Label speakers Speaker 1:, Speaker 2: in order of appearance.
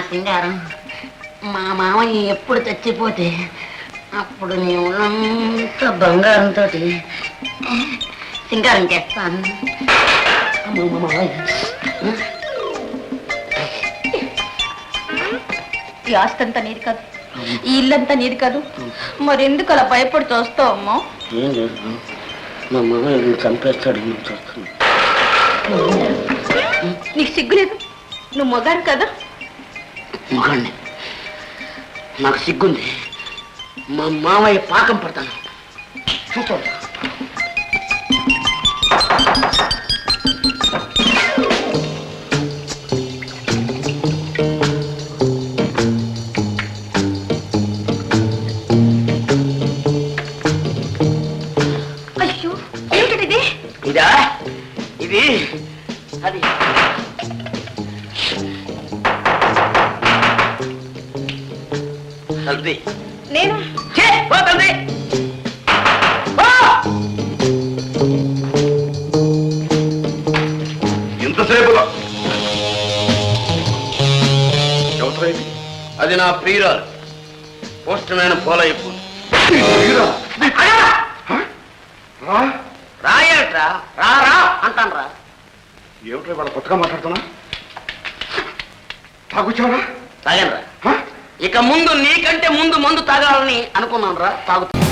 Speaker 1: సింగారం, మా మామయ్య ఎప్పుడు చచ్చిపోతే అప్పుడు నీ ఉన్నంత బంగారంతో సింగారం చేస్తాను.
Speaker 2: ఈ ఆస్తి అంతా నీది కాదు, ఈ ఇల్లంతా నీది కాదు, మరెందుకు అలా భయపడి చూస్తావు అమ్మా?
Speaker 1: ఏం చేస్తాను, మా మామయ్య చంపేస్తాడు. చూస్తాను.
Speaker 2: నీకు సిగ్గులేదు? నువ్వు మొగాడు కదా?
Speaker 1: మొగాడిని. నాకు సిగ్గుంది. మా మామయ్య పాకం పడతాను. చూస్తాను.
Speaker 2: అయ్యో, ఏమిటిది?
Speaker 1: ఇదా? ఇది అది హల్దీ.
Speaker 2: నేను
Speaker 3: ఎంతసేపులో
Speaker 1: అది నా ప్రియురాలు పోస్ట్ మ్యాన్ పోలయ్యకు. రాయట్రా, రా రా అంటాను రా.
Speaker 3: ఏమిటో వాళ్ళ కొత్తగా మాట్లాడుతున్నా? తాగుచావరా?
Speaker 1: తాగాను రా. ఇక ముందు నీకంటే ముందు మందు తాగాలని అనుకున్నాను రా. తాగుతా.